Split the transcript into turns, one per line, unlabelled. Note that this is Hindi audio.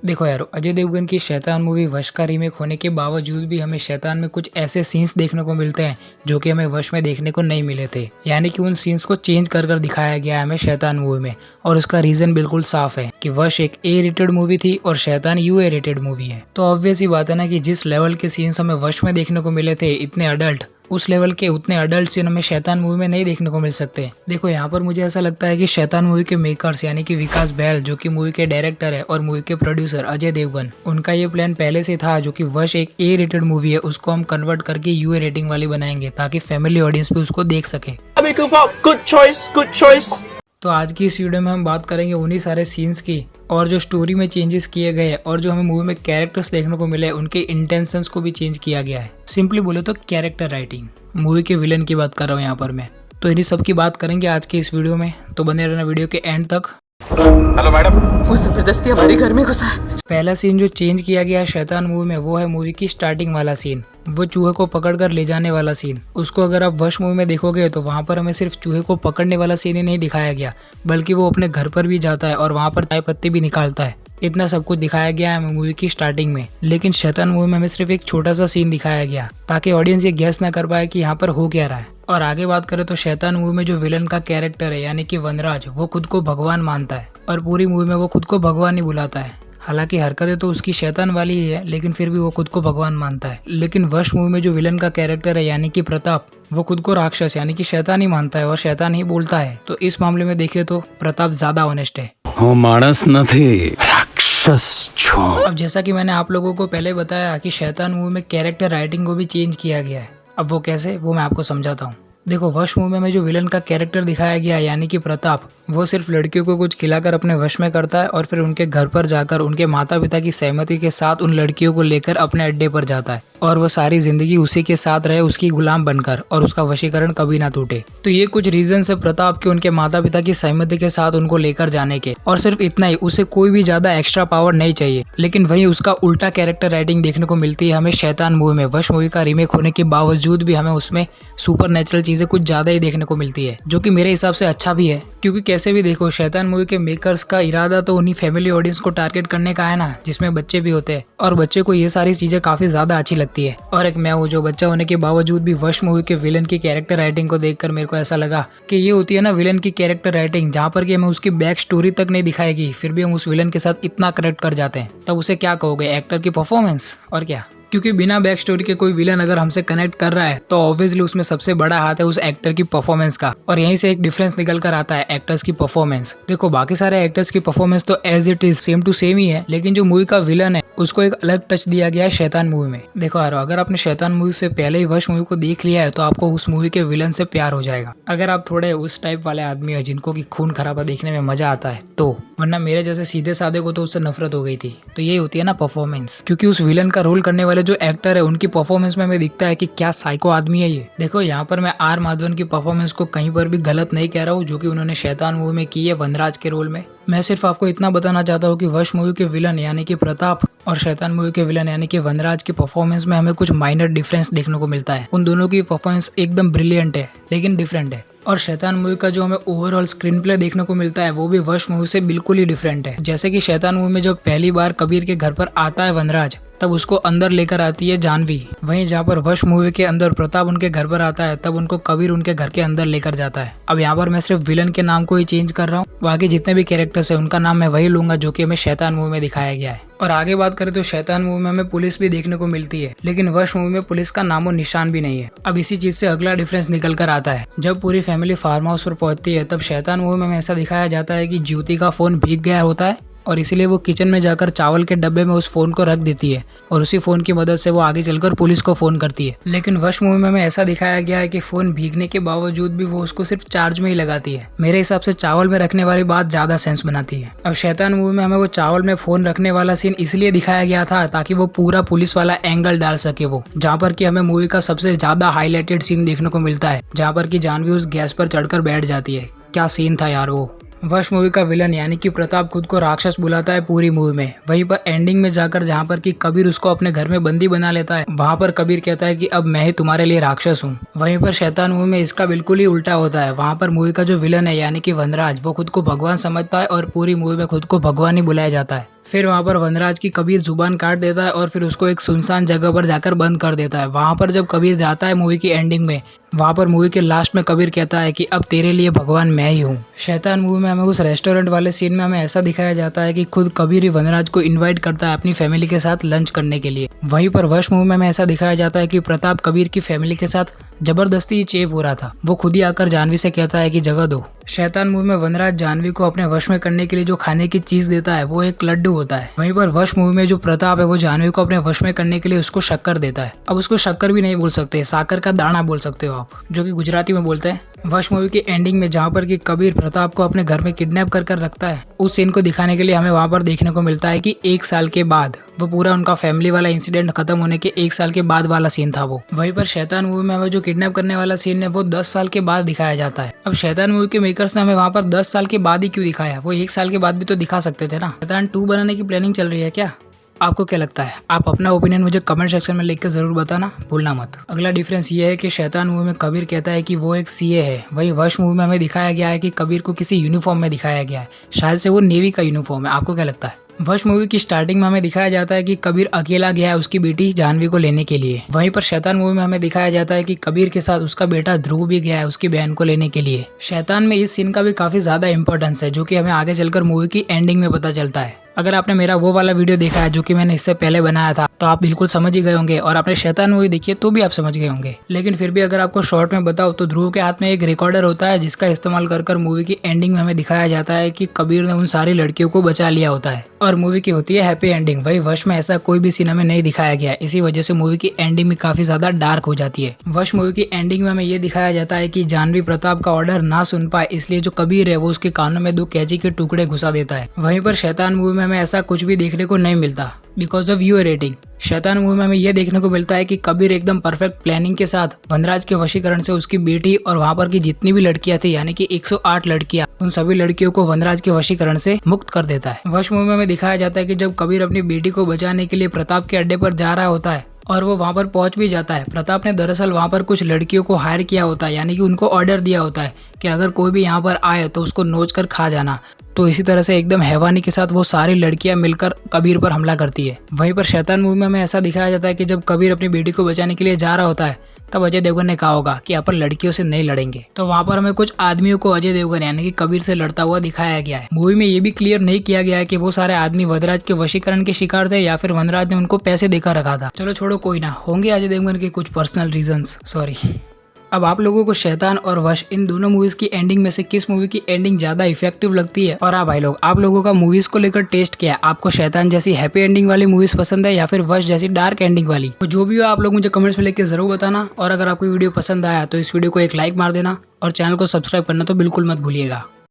देखो यार, अजय देवगन की शैतान मूवी वश का रीमेक होने के बावजूद भी हमें शैतान में कुछ ऐसे सीन्स देखने को मिलते हैं जो कि हमें वश में देखने को नहीं मिले थे। यानी कि उन सीन्स को चेंज कर दिखाया गया है हमें शैतान मूवी में। और उसका रीजन बिल्कुल साफ है कि वश एक ए रेटेड मूवी थी और शैतान यूए रेटेड मूवी है। तो ऑब्वियस ही बात है ना कि जिस लेवल के सीन्स हमें वश में देखने को मिले थे, इतने अडल्ट, उस लेवल के उतने अडल्ट सीन हमें शैतान मूवी में नहीं देखने को मिल सकते। देखो यहाँ पर मुझे ऐसा लगता है कि शैतान मूवी के मेकर्स यानी कि विकास बहल, जो कि मूवी के डायरेक्टर है, और मूवी के प्रोड्यूसर अजय देवगन, उनका ये प्लान पहले से था जो कि वश एक ए रेटेड मूवी है, उसको हम कन्वर्ट करके यूए रेटिंग वाली बनाएंगे ताकि फैमिली ऑडियंस भी उसको देख सके।
Good choice.
तो आज की इस वीडियो में हम बात करेंगे उन्हीं सारे सीन्स की, और जो स्टोरी में चेंजेस किए गए हैं और जो हमें मूवी में कैरेक्टर्स देखने को मिले, उनके इंटेंशंस को भी चेंज किया गया है। सिंपली बोले तो कैरेक्टर राइटिंग, मूवी के विलन की बात कर रहा हूँ यहाँ पर मैं। तो इन्हीं सब की बात करेंगे आज के इस वीडियो में, तो बने रहना वीडियो के एंड तक।
Hello madam.
वो जबरदस्ती हमारे घर में घुसा है।
पहला सीन जो चेंज किया गया है शैतान मूवी में, वो है मूवी की स्टार्टिंग वाला सीन, वो चूहे को पकड़कर ले जाने वाला सीन। उसको अगर आप वश मूवी में देखोगे तो वहाँ पर हमें सिर्फ चूहे को पकड़ने वाला सीन ही नहीं दिखाया गया, बल्कि वो अपने घर पर भी जाता है और वहाँ पर चाय पत्ती भी निकालता है। इतना सब कुछ दिखाया गया है मूवी की स्टार्टिंग में। लेकिन शैतान मूवी में हमें सिर्फ एक छोटा सा सीन दिखाया गया ताकि ऑडियंस ये गेस ना कर पाए कि यहाँ पर हो क्या रहा है। और आगे बात करें तो शैतान मूवी में जो विलन का कैरेक्टर है यानी कि वनराज, वो खुद को भगवान मानता है और पूरी मूवी में वो खुद को भगवान ही बुलाता है। हालांकि हरकतें तो उसकी शैतान वाली ही है, लेकिन फिर भी वो खुद को भगवान मानता है। लेकिन वश मूवी में जो विलन का कैरेक्टर है यानी कि प्रताप, वो खुद को राक्षस यानी कि शैतान ही मानता है और शैतान ही बोलता है। तो इस मामले में देखिए तो प्रताप ज्यादा ऑनेस्ट है।
मानस नहीं, राक्षस छो।
अब जैसा कि मैंने आप लोगों को पहले बताया कि शैतान मूवी में कैरेक्टर राइटिंग को भी चेंज किया गया है। अब वो कैसे, वो मैं आपको समझाता हूँ। देखो, वश मूवी में जो विलन का कैरेक्टर दिखाया गया है यानी कि प्रताप, वो सिर्फ लड़कियों को कुछ खिलाकर अपने वश में करता है और फिर उनके घर पर जाकर उनके माता पिता की सहमति के साथ उन लड़कियों को लेकर अपने अड्डे पर जाता है और वो सारी जिंदगी उसी के साथ रहे, उसकी गुलाम बनकर, और उसका वशीकरण कभी ना टूटे। तो ये कुछ रीजन है प्रताप के उनके माता पिता की सहमति के साथ उनको लेकर जाने के, और सिर्फ इतना ही, उसे कोई भी ज्यादा एक्स्ट्रा पावर नहीं चाहिए। लेकिन वहीं उसका उल्टा कैरेक्टर राइटिंग देखने को मिलती है हमें शैतान मूवी में। वश मूवी का रीमेक होने के बावजूद भी हमें उसमें सुपर नेचुरल चीजें कुछ ज्यादा ही देखने को मिलती है, जो कि मेरे हिसाब से अच्छा भी है। क्योंकि कैसे भी देखो, शैतान मूवी के मेकर्स का इरादा तो उन्हीं फैमिली ऑडियंस को टारगेट करने का है ना, जिसमें बच्चे भी होते हैं, और बच्चे को ये सारी चीजें काफी ज्यादा अच्छी लगती है। और एक मैं हूँ जो बच्चा होने के बावजूद भी वश मूवी के विलन की कैरेक्टर राइटिंग को देखकर मेरे को ऐसा लगा कि ये होती है ना विलन की कैरेक्टर राइटिंग, जहाँ पर कि हमें उसकी बैक स्टोरी तक नहीं दिखाएगी, फिर भी हम उस विलन के साथ इतना कनेक्ट कर जाते हैं। तब उसे क्या कहोगे, एक्टर की परफॉर्मेंस और क्या। क्योंकि बिना बैक स्टोरी के कोई विलन अगर हमसे कनेक्ट कर रहा है तो ऑब्वियसली उसमें सबसे बड़ा हाथ है उस एक्टर की परफॉर्मेंस का, और यहीं से एक डिफरेंस निकल कर आता है, एक्टर्स की परफॉर्मेंस। देखो, बाकी सारे एक्टर्स की परफॉर्मेंस तो as it is same to same ही है, लेकिन जो मूवी का विलन है उसको एक अलग टच दिया गया है शैतान मूवी में। देखो यार, अगर आपने शैतान मूवी से पहले ही वश मूवी को देख लिया है तो आपको उस मूवी के विलन से प्यार हो जाएगा, अगर आप थोड़े उस टाइप वाले आदमी हो जिनको की खून खराबा देखने में मजा आता है तो। वरना मेरे जैसे सीधे साधे को तो उससे नफरत हो गई थी। तो ये होती है ना परफॉर्मेंस, क्योंकि उस विलन का रोल करने वाले जो एक्टर है उनकी परफॉर्मेंस में हमें दिखता है कि क्या साइको आदमी है ये। देखो, यहाँ पर मैं आर माधवन की परफॉर्मेंस को कहीं पर भी गलत नहीं कह रहा हूँ, जो कि उन्होंने शैतान मूवी में की है वनराज के रोल में। मैं सिर्फ आपको इतना बताना चाहता हूँ कि वश मूवी के विलन यानी कि प्रताप और शैतान मूवी के विलन यानी कि वनराज की परफॉर्मेंस में हमें कुछ माइनर डिफरेंस देखने को मिलता है। उन दोनों की परफॉर्मेंस एकदम ब्रिलियंट है, लेकिन डिफरेंट है। और शैतान मूवी का जो हमें ओवरऑल स्क्रीन प्ले देखने को मिलता है वो भी वश मूवी से बिल्कुल ही डिफरेंट है। जैसे कि शैतान मूवी में जब पहली बार कबीर के घर पर आता है वनराज, तब उसको अंदर लेकर आती है जानवी। वहीं जहाँ पर वश मूवी के अंदर प्रताप उनके घर पर आता है, तब उनको कबीर उनके घर के अंदर लेकर जाता है। अब यहाँ पर मैं सिर्फ विलन के नाम को ही चेंज कर रहा हूँ, बाकी जितने भी कैरेक्टर्स है उनका नाम मैं वही लूंगा जो कि हमें शैतान मूवी में दिखाया गया है। और आगे बात करें तो शैतान मूवी में हमें पुलिस भी देखने को मिलती है, लेकिन वश मूवी में पुलिस का नामो निशान भी नहीं है। अब इसी चीज से अगला डिफरेंस निकल कर आता है, जब पूरी फैमिली फार्म हाउस पर पहुंचती है तब शैतान मूवी में ऐसा दिखाया जाता है कि ज्योति का फोन भीग गया होता है और इसीलिए वो किचन में जाकर चावल के डब्बे में उस फोन को रख देती है और उसी फोन की मदद से वो आगे चलकर पुलिस को फोन करती है। लेकिन वश मूवी में हमें ऐसा दिखाया गया है कि फोन भीगने के बावजूद भी वो उसको सिर्फ चार्ज में ही लगाती है। मेरे हिसाब से चावल में रखने वाली बात ज्यादा सेंस बनाती है। अब शैतान मूवी में हमें वो चावल में फोन रखने वाला सीन इसलिए दिखाया गया था ताकि वो पूरा पुलिस वाला एंगल डाल सके, वो जहाँ पर कि हमें मूवी का सबसे ज्यादा हाईलाइटेड सीन देखने को मिलता है, जहाँ पर कि जानवी उस गैस पर चढ़कर बैठ जाती है। क्या सीन था यार वो। वश मूवी का विलन यानी कि प्रताप खुद को राक्षस बुलाता है पूरी मूवी में। वहीं पर एंडिंग में जाकर जहाँ पर कि कबीर उसको अपने घर में बंदी बना लेता है, वहाँ पर कबीर कहता है कि अब मैं ही तुम्हारे लिए राक्षस हूँ। वहीं पर शैतान मूवी में इसका बिल्कुल ही उल्टा होता है। वहाँ पर मूवी का जो विलन है यानी कि वनराज, वो खुद को भगवान समझता है और पूरी मूवी में खुद को भगवान ही बुलाया जाता है। फिर वहाँ पर वनराज की कबीर जुबान काट देता है और फिर उसको एक सुनसान जगह पर जाकर बंद कर देता है। वहाँ पर जब कबीर जाता है मूवी की एंडिंग में, वहाँ पर मूवी के लास्ट में कबीर कहता है कि अब तेरे लिए भगवान मैं ही हूँ। शैतान मूवी में हमें उस रेस्टोरेंट वाले सीन में हमें ऐसा दिखाया जाता है कि खुद कबीर ही वनराज को इन्वाइट करता है अपनी फैमिली के साथ लंच करने के लिए। वहीं पर वश मूवी में हमें ऐसा दिखाया जाता है कि प्रताप कबीर की फैमिली के साथ जबरदस्ती चेप हो रहा था। वो खुद ही आकर जानवी से कहता है कि जगह दो। शैतान मूवी में वनराज जानवी को अपने वश में करने के लिए जो खाने की चीज देता है वो एक लड्डू होता है। वहीं पर वश मूवी में जो प्रताप है वो जानवी को अपने वश में करने के लिए उसको शक्कर देता है। अब उसको शक्कर भी नहीं बोल सकते, साकर का दाना बोल सकते हो आप, जो कि गुजराती में बोलते हैं। वश मूवी की एंडिंग में जहाँ पर कि कबीर प्रताप को अपने घर में किडनैप कर रखता है, उस सीन को दिखाने के लिए हमें वहाँ पर देखने को मिलता है कि 1 साल के बाद, वो पूरा उनका फैमिली वाला इंसिडेंट खत्म होने के 1 साल के बाद वाला सीन था वो। वहीं पर शैतान मूवी में हमें जो किडनैप करने वाला सीन है वो 10 साल के बाद दिखाया जाता है। अब शैतान मूवी के मेकर्स ने हमें वहाँ पर 10 साल के बाद ही क्यों दिखाया? वो 1 साल के बाद भी तो दिखा सकते थे ना। शैतान 2 बनाने की प्लानिंग चल रही है क्या? आपको क्या लगता है? आप अपना ओपिनियन मुझे कमेंट सेक्शन में लिख के जरूर बताना भूलना मत। अगला डिफरेंस ये है कि शैतान मूवी में कबीर कहता है कि वो एक सीए है, वहीं वश मूवी में हमें दिखाया गया है कि कबीर को किसी यूनिफॉर्म में दिखाया गया है, शायद से वो नेवी का यूनिफॉर्म है। आपको क्या लगता है? वश मूवी की स्टार्टिंग में हमें दिखाया जाता है कि कबीर अकेला गया है उसकी बेटी जानवी को लेने के लिए। वहीं पर शैतान मूवी में हमें दिखाया जाता है कि कबीर के साथ उसका बेटा ध्रुव भी गया है उसकी बहन को लेने के लिए। शैतान में इस सीन का भी काफी ज्यादा इंपॉर्टेंस है, जो कि हमें आगे चलकर मूवी की एंडिंग में पता चलता है। अगर आपने मेरा वो वाला वीडियो देखा है जो कि मैंने इससे पहले बनाया था तो आप बिल्कुल समझ ही गए होंगे, और आपने शैतान मूवी देखी है तो भी आप समझ गए होंगे। लेकिन फिर भी अगर आपको शॉर्ट में बताओ तो ध्रुव के हाथ में एक रिकॉर्डर होता है जिसका इस्तेमाल कर मूवी की एंडिंग में हमें दिखाया जाता है कि कबीर ने उन सारी लड़कियों को बचा लिया होता है और मूवी की होती है हैप्पी एंडिंग। वही वश में ऐसा कोई भी सीन हमें नहीं दिखाया गया, इसी वजह से मूवी की एंडिंग में काफी ज्यादा डार्क हो जाती है। वश मूवी की एंडिंग में हमें ये दिखाया जाता है कि जानवी प्रताप का ऑर्डर ना सुन पाए, इसलिए जो कबीर है वो उसके कानों में 2 कैंची के टुकड़े घुसा देता है। वहीं पर शैतान मूवी में हमें ऐसा कुछ भी देखने को नहीं मिलता बिकॉज ऑफ यूर रेटिंग। शैतान मूवी में हमें यह देखने को मिलता है कि कबीर एकदम परफेक्ट प्लानिंग के साथ वनराज के वशीकरण से उसकी बेटी और वहां पर की जितनी भी लड़कियां थी, यानी कि 108 लड़कियां, उन सभी लड़कियों को वनराज के वशीकरण से मुक्त कर देता है। वश मूवी में हमें दिखाया जाता है कि जब कबीर अपनी बेटी को बचाने के लिए प्रताप के अड्डे पर जा रहा होता है और वो वहाँ पर पहुंच भी जाता है, प्रताप ने दरअसल वहाँ पर कुछ लड़कियों को हायर किया होता है, यानी कि उनको ऑर्डर दिया होता है कि अगर कोई भी यहाँ पर आए तो उसको नोच कर खा जाना। तो इसी तरह से एकदम हैवानी के साथ वो सारी लड़कियां मिलकर कबीर पर हमला करती है। वहीं पर शैतान मूवी में हमें ऐसा दिखाया जाता है कि जब कबीर अपनी बेटी को बचाने के लिए जा रहा होता है तब अजय देवगन ने कहा होगा कि यहाँ पर लड़कियों से नहीं लड़ेंगे, तो वहाँ पर हमें कुछ आदमियों को अजय देवगन यानी कि कबीर से लड़ता हुआ दिखाया गया है। मूवी में ये भी क्लियर नहीं किया गया है कि वो सारे आदमी वनराज के वशीकरण के शिकार थे या फिर वनराज ने उनको पैसे देकर रखा था। चलो छोड़ो, कोई ना, होंगे अजय देवगन के कुछ पर्सनल रीजंस, सॉरी। अब आप लोगों को शैतान और वश इन दोनों मूवीज की एंडिंग में से किस मूवी की एंडिंग ज्यादा इफेक्टिव लगती है? और हाँ भाई लोग, आप लोगों का मूवीज को लेकर टेस्ट क्या है? आपको शैतान जैसी हैप्पी एंडिंग वाली मूवीज पसंद है या फिर वश जैसी डार्क एंडिंग वाली? तो जो भी हो आप लोग मुझे कमेंट्स में लेकर जरूर बताना। और अगर आपको वीडियो पसंद आया तो इस वीडियो को एक लाइक मार देना और चैनल को सब्सक्राइब करना तो बिल्कुल मत भूलिएगा।